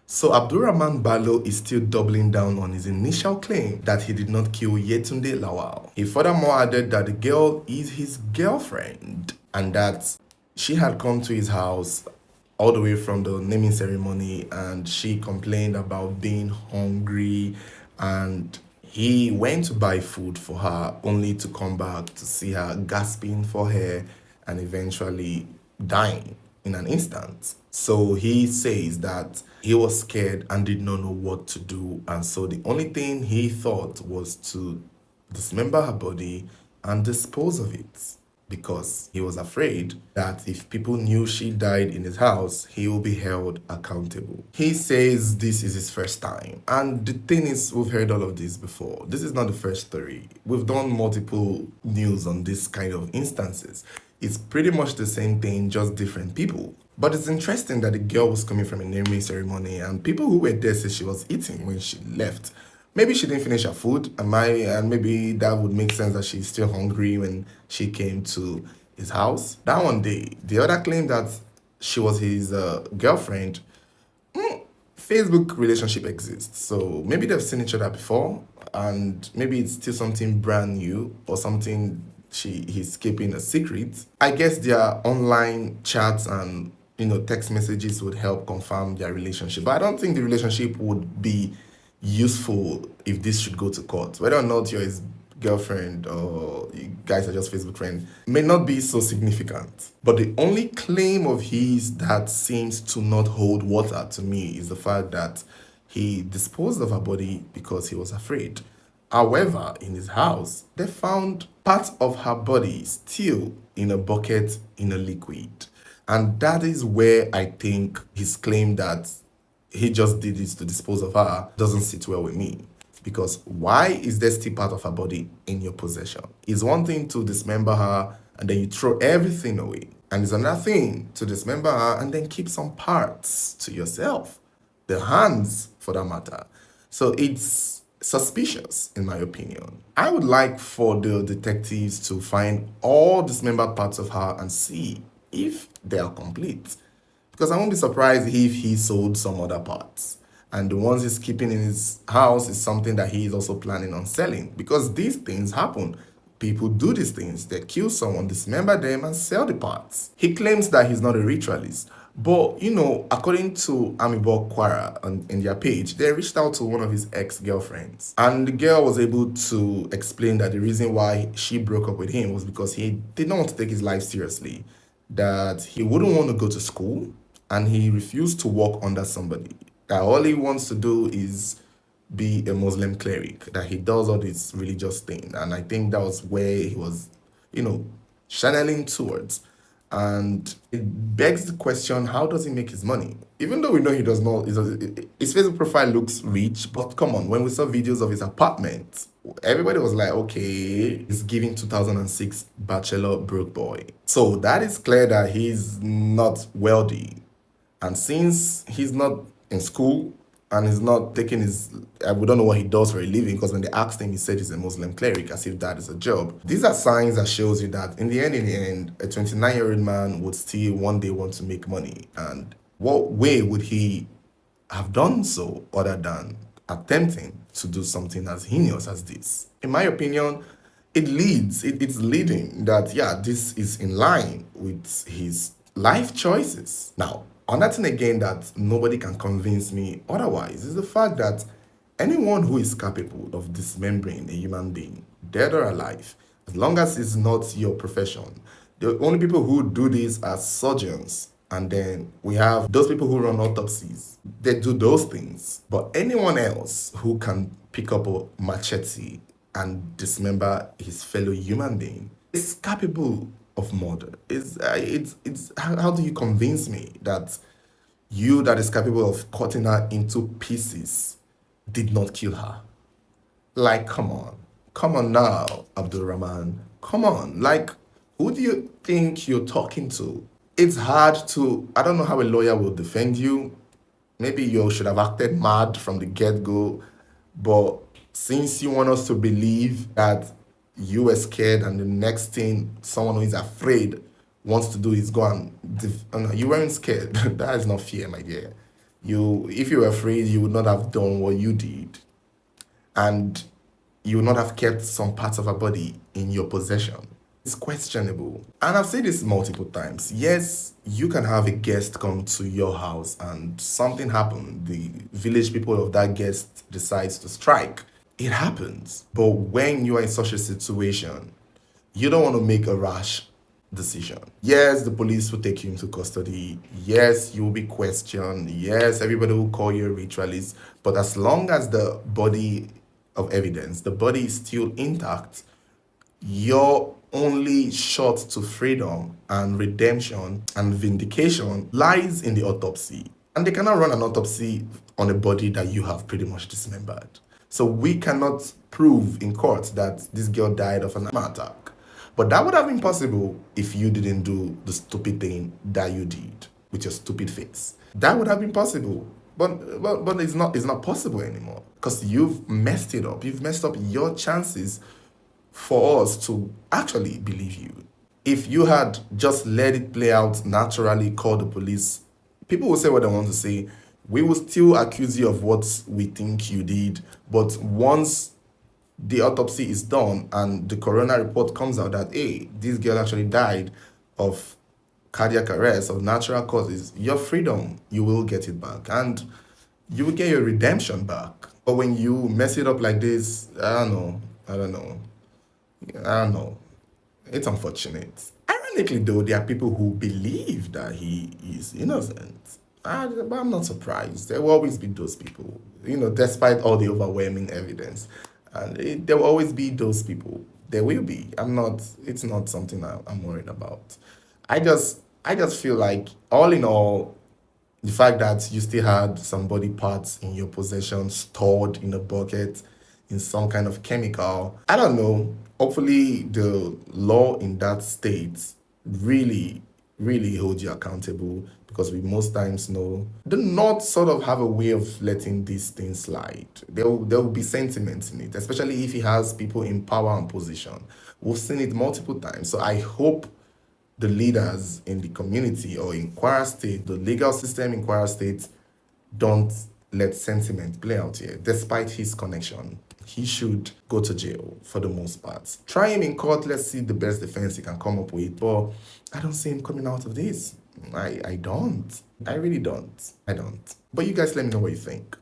So Abdulrahman Bello is still doubling down on his initial claim that he did not kill Yetunde Lawal. He furthermore added that the girl is his girlfriend and that she had come to his house all the way from the naming ceremony and she complained about being hungry and he went to buy food for her only to come back to see her gasping for air and eventually dying in an instant. So he says that he was scared and did not know what to do. And so the only thing he thought was to dismember her body and dispose of it because he was afraid that if people knew she died in his house, he will be held accountable. He says this is his first time. And the thing is, we've heard all of this before. This is not the first story. We've done multiple news on this kind of instances. It's pretty much the same thing, just different people. But it's interesting that the girl was coming from a naming ceremony and people who were there said she was eating when she left. Maybe she didn't finish her food, and maybe that would make sense that she's still hungry when she came to his house. That one day, the other claimed that she was his girlfriend. Facebook relationship exists, so maybe they've seen each other before, and maybe it's still something brand new or something he's keeping a secret. I guess their online chats and text messages would help confirm their relationship, but I don't think the relationship would be useful if this should go to court. Whether or not you're his girlfriend or you guys are just Facebook friends may not be so significant. But the only claim of his that seems to not hold water to me is the fact that he disposed of her body because he was afraid. However, in his house, they found parts of her body still in a bucket in a liquid. And that is where I think his claim that he just did this to dispose of her doesn't sit well with me. Because why is there still part of her body in your possession? It's one thing to dismember her and then you throw everything away. And it's another thing to dismember her and then keep some parts to yourself. The hands, for that matter. So it's suspicious, in my opinion. I would like for the detectives to find all dismembered parts of her and see if they are complete. Because I won't be surprised if he sold some other parts. And the ones he's keeping in his house is something that he is also planning on selling. Because these things happen. People do these things. They kill someone, dismember them, and sell the parts. He claims that he's not a ritualist. But, according to Amibo Kwara in their page, they reached out to one of his ex-girlfriends. And the girl was able to explain that the reason why she broke up with him was because he did not want to take his life seriously. That he wouldn't want to go to school and he refused to work under somebody. That all he wants to do is be a Muslim cleric, that he does all this religious thing. And I think that was where he was, channeling towards. And it begs the question, how does he make his money? Even though we know he does not, his Facebook profile looks rich, but come on, when we saw videos of his apartment, everybody was like, okay, he's giving 2006 bachelor broke boy. So that is clear that he's not wealthy. And since he's not in school and he's not taking we don't know what he does for a living, because when they asked him, he said he's a Muslim cleric, as if that is a job. These are signs that shows you that in the end, a 29-year-old man would still one day want to make money. And what way would he have done so other than attempting to do something as heinous as this? In my opinion, it's leading that, this is in line with his life choices. Now, another thing again that nobody can convince me otherwise is the fact that anyone who is capable of dismembering a human being, dead or alive, as long as it's not your profession, the only people who do this are surgeons. And then we have those people who run autopsies. They do those things. But anyone else who can pick up a machete and dismember his fellow human being is capable of murder. How do you convince me that you that is capable of cutting her into pieces did not kill her? Like, come on now, Abdul Rahman, come on. Like, who do you think you're talking to? It's hard to, I don't know how a lawyer will defend you. Maybe you should have acted mad from the get-go, but since you want us to believe that you were scared and the next thing someone who is afraid wants to do is go and you weren't scared. That is not fear, my dear. If you were afraid, you would not have done what you did, and you would not have kept some parts of her body in your possession. It's questionable. And I've said this multiple times. Yes, you can have a guest come to your house and something happened. The village people of that guest decides to strike. It happens. But when you are in such a situation, you don't want to make a rash decision. Yes, the police will take you into custody. Yes, you will be questioned. Yes, everybody will call you a ritualist. But as long as the body of evidence, the body is still intact, your only shot to freedom and redemption and vindication lies in the autopsy. And they cannot run an autopsy on a body that you have pretty much dismembered. So we cannot prove in court that this girl died of an asthma attack. But that would have been possible if you didn't do the stupid thing that you did with your stupid face. That would have been possible. But it's not possible anymore because you've messed it up. You've messed up your chances for us to actually believe you. If you had just let it play out naturally, call the police, people will say what they want to say. We will still accuse you of what we think you did. But once the autopsy is done and the coroner report comes out that, hey, this girl actually died of cardiac arrest of natural causes, your freedom, you will get it back. And you will get your redemption back. But when you mess it up like this, I don't know. It's unfortunate. Ironically, though, there are people who believe that he is innocent. But I'm not surprised. There will always be those people, despite all the overwhelming evidence. And there will always be those people. There will be. It's not something I'm worried about. I just feel like, all in all, the fact that you still had some body parts in your possession stored in a bucket in some kind of chemical, I don't know. Hopefully, the law in that state really, really holds you accountable because we most times know do not sort of have a way of letting these things slide. There will be sentiments in it, especially if he has people in power and position. We've seen it multiple times. So I hope the leaders in the community or in Kwara State, the legal system in Kwara State, don't let sentiment play out here. Despite his connection, he should go to jail for the most part. Try him in court. Let's see the best defense he can come up with. But I don't see him coming out of this. I don't. I really don't. I don't. But you guys let me know what you think.